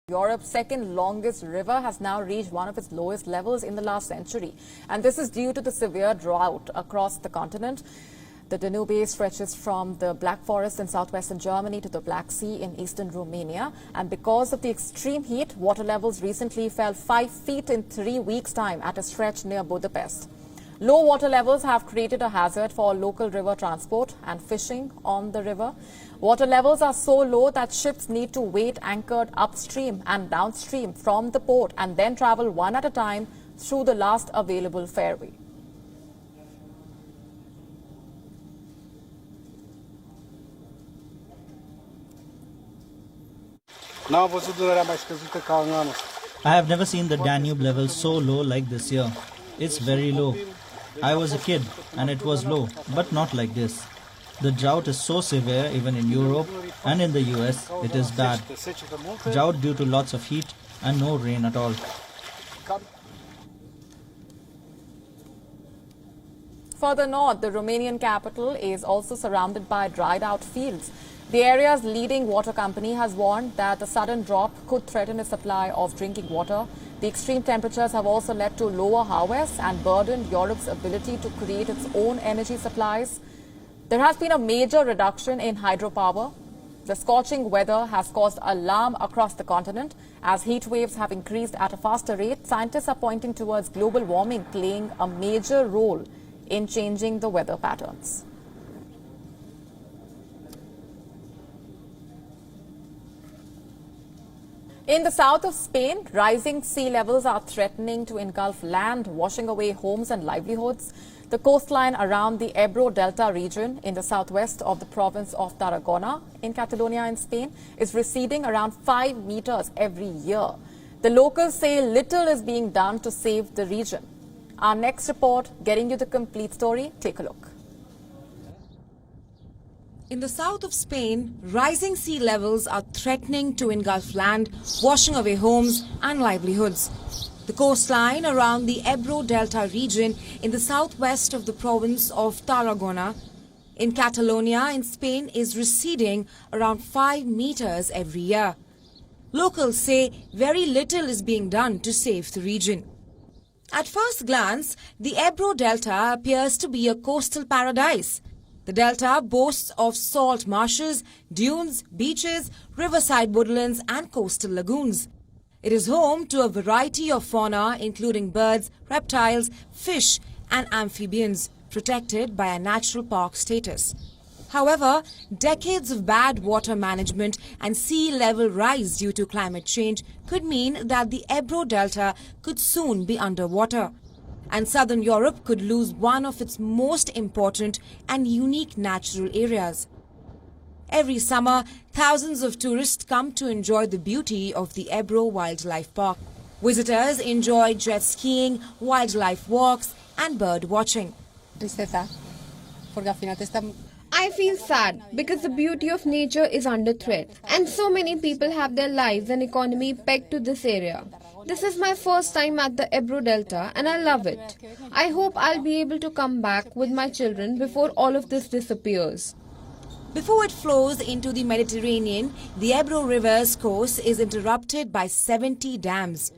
Europe's second longest river has now reached one of its lowest levels in the last century. And this is due to the severe drought across the continent. The Danube stretches from the Black Forest in southwestern Germany to the Black Sea in eastern Romania. And because of the extreme heat, water levels recently fell 5 feet in 3 weeks' time at a stretch near Budapest. Low water levels have created a hazard for local river transport and fishing on the river. Water levels are so low that ships need to wait anchored upstream and downstream from the port and then travel one at a time through the last available fairway. I have never seen the Danube level so low like this year. It's very low. I was a kid and it was low, but not like this. The drought is so severe even in Europe and in the US, it is bad. Drought due to lots of heat and no rain at all. Further north, the Romanian capital is also surrounded by dried out fields. The area's leading water company has warned that the sudden drop could threaten the supply of drinking water. The extreme temperatures have also led to lower harvests and burdened Europe's ability to create its own energy supplies. There has been a major reduction in hydropower. The scorching weather has caused alarm across the continent. As heat waves have increased at a faster rate, scientists are pointing towards global warming playing a major role in changing the weather patterns. In the south of Spain, rising sea levels are threatening to engulf land, washing away homes and livelihoods. The coastline around the Ebro Delta region in the southwest of the province of Tarragona in Catalonia in Spain is receding around 5 meters every year. The locals say little is being done to save the region. Our next report, getting you the complete story. Take a look. In the south of Spain, rising sea levels are threatening to engulf land, washing away homes and livelihoods. The coastline around the Ebro Delta region in the southwest of the province of Tarragona in Catalonia in Spain is receding around 5 meters every year. Locals say very little is being done to save the region. At first glance, the Ebro Delta appears to be a coastal paradise. The delta boasts of salt marshes, dunes, beaches, riverside woodlands and coastal lagoons. It is home to a variety of fauna including birds, reptiles, fish and amphibians, protected by a natural park status. However, decades of bad water management and sea level rise due to climate change could mean that the Ebro Delta could soon be underwater. And southern Europe could lose one of its most important and unique natural areas. Every summer, thousands of tourists come to enjoy the beauty of the Ebro Wildlife Park. Visitors enjoy jet skiing, wildlife walks and bird watching. I feel sad because the beauty of nature is under threat and so many people have their lives and economy pegged to this area. This is my first time at the Ebro Delta and I love it. I hope I'll be able to come back with my children before all of this disappears. Before it flows into the Mediterranean, the Ebro River's course is interrupted by 70 dams.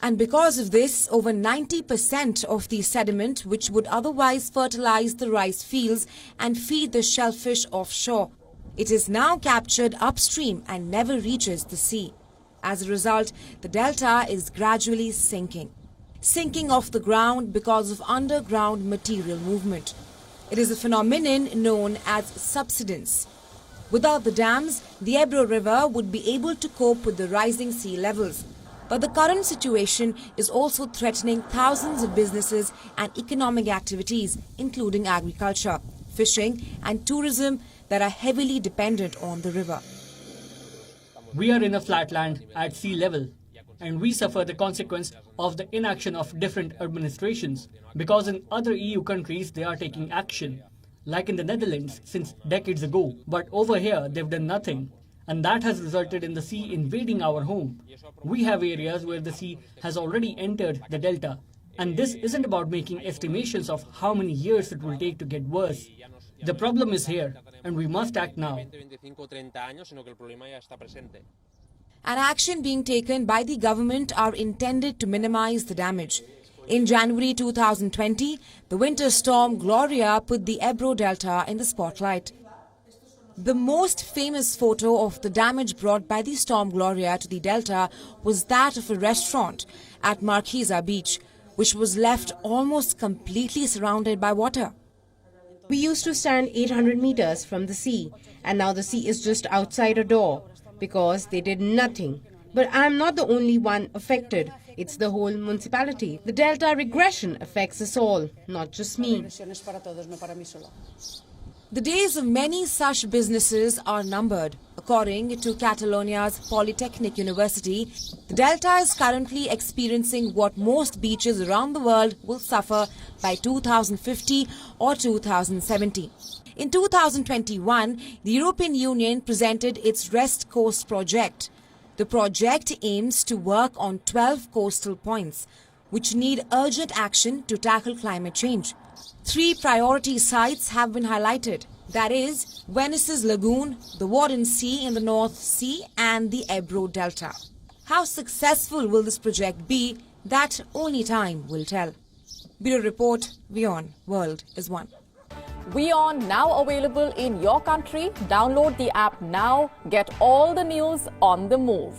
And because of this, over 90% of the sediment which would otherwise fertilize the rice fields and feed the shellfish offshore, it is now captured upstream and never reaches the sea. As a result, the delta is gradually sinking off the ground because of underground material movement. It is a phenomenon known as subsidence. Without the dams, the Ebro River would be able to cope with the rising sea levels. But the current situation is also threatening thousands of businesses and economic activities, including agriculture, fishing and tourism that are heavily dependent on the river. We are in a flatland at sea level, and we suffer the consequence of the inaction of different administrations, because in other EU countries they are taking action, like in the Netherlands since decades ago. But over here they've done nothing, and that has resulted in the sea invading our home. We have areas where the sea has already entered the delta, and this isn't about making estimations of how many years it will take to get worse. The problem is here, and we must act now. and action being taken by the government are intended to minimize the damage. In January 2020, the winter storm Gloria put the Ebro Delta in the spotlight. The most famous photo of the damage brought by the storm Gloria to the Delta was that of a restaurant at Marquesa Beach, which was left almost completely surrounded by water. We used to stand 800 meters from the sea, and now the sea is just outside a door because they did nothing. But I'm not the only one affected. It's the whole municipality. The Delta regression affects us all, not just me. The days of many such businesses are numbered. According to Catalonia's Polytechnic University, the Delta is currently experiencing what most beaches around the world will suffer by 2050 or 2070. In 2021, the European Union presented its Rest Coast project. The project aims to work on 12 coastal points, which need urgent action to tackle climate change. 3 priority sites have been highlighted. That is, Venice's Lagoon, the Wadden Sea in the North Sea and the Ebro Delta. How successful will this project be? That only time will tell. Bureau Report, WION, World is One. WION now available in your country. Download the app now. Get all the news on the move.